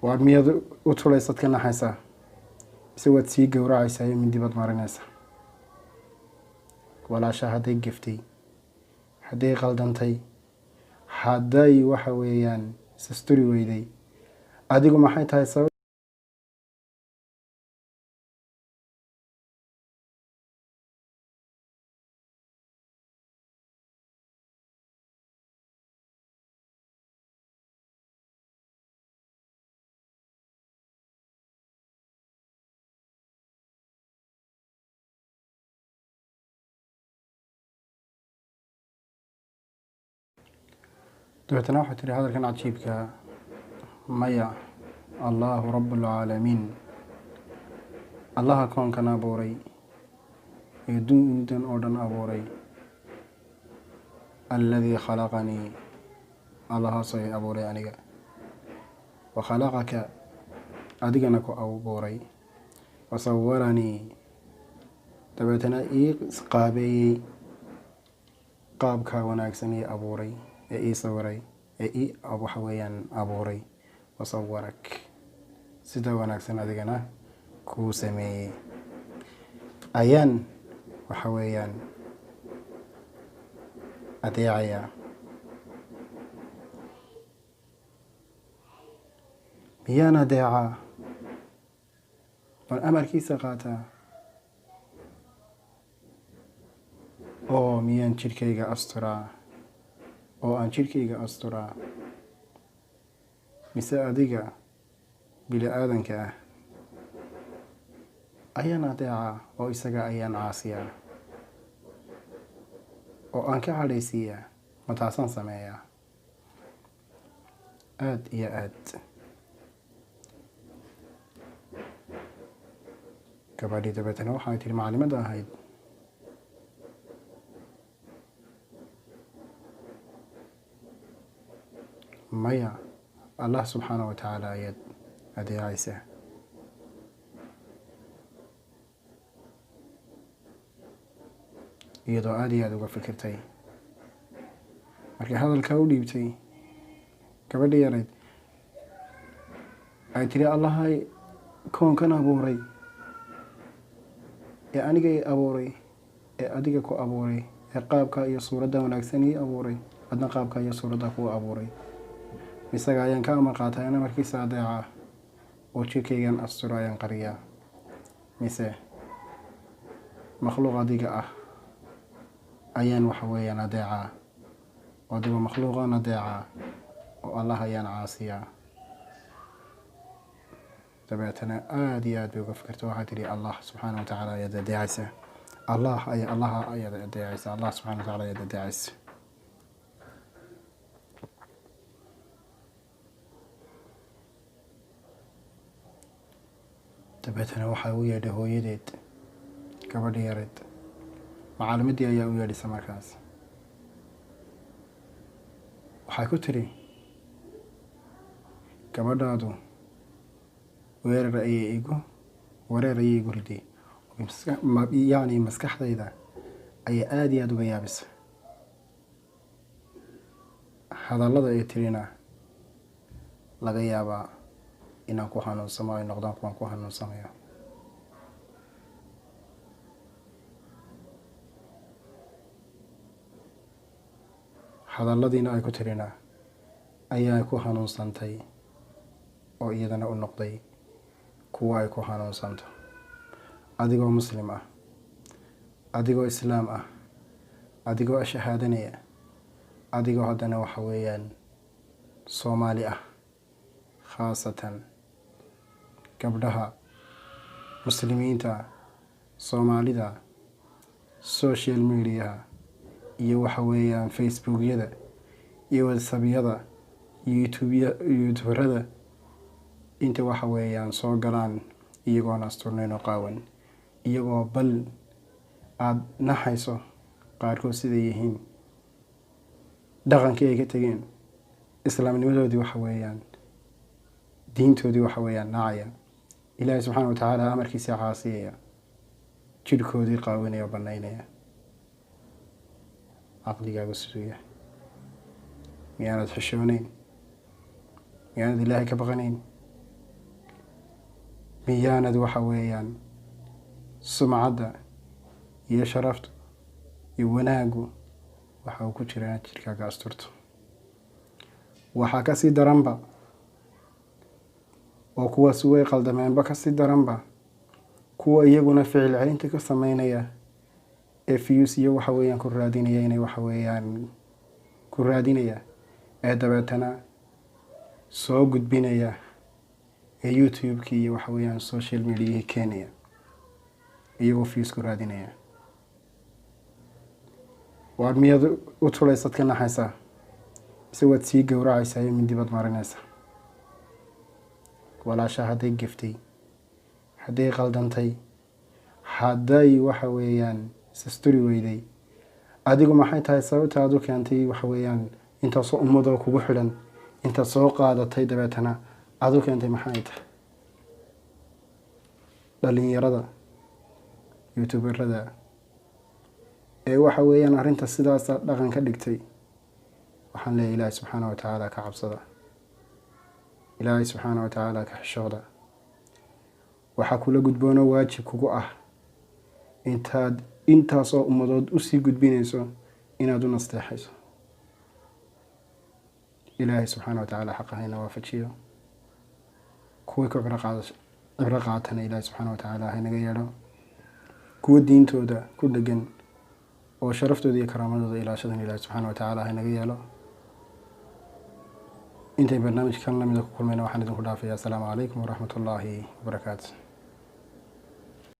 waad miyaad u tulaysad ka naxaysaa mise waad sii gowracaysaa iyo mindi baad marinaysaa walaasha hadday geftay hadday qaldantay hadday waxa weeyaan sisturi weyday adigu maxay tahay sabab dabeetana waxaa tiri hadalkan cajiibka maya allaahu rabbulcaalamiin allaha koonkan abuuray ee dunidan oo dhan abuuray alladii khalaqanii allahaasoo i abuuray aniga wa khalaqaka adigana ku abuuray wa sawaranii dabeetana ii qaabeeyey qaabkaa wanaagsan ii abuuray ee ii sawiray ee ii waxa weeyaan abuuray wasawarak sida wanaagsan adigana kuu sameeyey ayaan waxa weeyaan adeecayaa miyaan adeecaa bal amarkiisa qaataa oo miyaan jidhkayga asturaa oo aan jidhkayga asturaa mise adiga bini aadanka ah ayaan adeecaa oo isaga ayaan caasiyaa oo aan ka cadhaysiiyaa ma taasaan sameeyaa aada iyo aad gabadhii dabeetana waxay tihi macalimadda ahayd maya allah subxaana wa tacaala ayaad adeecaysaa iyadoo aada iyo aada uga fikirtay markay hadalkaa u dhiibtay gabadhii yarayd ay tiri allahay koonkan abuuray ee aniga i abuuray ee adiga ku abuuray ee qaabka iyo suuradda wanaagsan ii abuuray adna qaabka iyo suuradda kuu abuuray isaga ayaan ka amar qaatay ana markiisa adeecaa oo jirkaygan asturo ayaan qariyaa mise makhluuq adiga ah ayaan waxa weeyaan adeecaa oo adigo makhluuqaan adeecaa oo allah ayaan caasiyaa dabeetana aada iyo aad bay uga fikirta waxaa tihi allah subxaana wa tacaala ayaad adeecaysaa allaha ayaad adeecaysaa allah subxana wa tacala ayaad adeecaysa dabeetana waxaa u yeedhay hooyadeed gabadhi yareed macalimadii ayaa u yeedhaysa markaas waxay ku tiri gabadhaadu wareer ayay igu riday yacni maskaxdayda ayaa aada iyo aada uga yaabisa hadallada ay tirina laga yaabaa inaan ku hanuunsamo ay noqdaan kuwaan ku hanuunsamayo hadalladiina ay ku tirina ayaa ku hanuunsantay oo iyadana u noqday kuwa ay ku hanuunsanto adigoo muslim ah adigoo islaam ah adigoo shahaadanaya adigoo haddana waxa weeyaan soomaali ah khaasatan gabdhaha muslimiinta soomaalida social mediaha iyo waxa weeyaan facebookyada iyo whatsappyada youtuberada inta waxa weeyaan soo galaan iyagoon asturnayn oo qaawan iyagoo bal aada naxayso qaarkood siday yihiin dhaqankii ay ka tegeen islaamnimadoodii waxa weeyaan diintoodii waxa weeyaan nacaya ilaahay subxaana wa tacaala amarkiisa caasiyaya jidhkoodii qaawinaya oo banaynaya caqligaaga siduu yahay miyaanad xishoonayn miyaanad ilaahay ka baqanayn miyaanad waxa weeyaan sumcadda iyo sharaftu iyo wanaagu waxa uu ku jira inaad jirkaaga asturto. waxaa kasii daranba oo kuwaas way qaldameenba kasii daranba kuwa iyaguna ficil celinta ka sameynaya ee views iyo waxa weeyaan ku raadinaya inay waxa weeyaan ku raadinaya ee dabeetana soo gudbinaya ee youtube-kii iyo waxa weeyaan social media Kenya iyagoo views ku raadinaya. waar miyaad u tulaysad ka naxaysaa mise waad sii gowracaysaa iyo mindi baad marinaysaa? walaasha hadday geftay, hadday qaldantay, hadday waxa weeyaan sisturi weyday, adigu maxay tahay sababta aad u keentay waxa weeyaan intaasoo ummadoo kugu xidhan intaad soo qaadatay dabeetana aad u keentay maxay tahay? dhalinyarada youtuberada ee waxa weeyaan arrinta sidaas dhaqan ka dhigtay, waxaan leeyahay ilaahay subxaanahu watacaala ka cabsada, ilaahay subxaanahu watacaala ka xishooda. waxaa kula gudboonoo waajib kugu ah intaad intaasoo ummadood usii gudbinayso inaad u nasteexayso. ilaahay subxaanahu watacaala xaqa hayna waafajiyo, kuwii ku cibro qaatana ilaahay subxaanahu watacaala haynaga yeedho, kuwa diintooda ku dhegan oo sharaftooda iyo karaamadooda ilaashadan ilaahay subxaanahu watacaala haynaga yeelo. intay barnaamijkan lamida ku kulmayna waxaan idinku dhaafayaa asalaamu calaykum waraxmatullaahi wabarakaatu.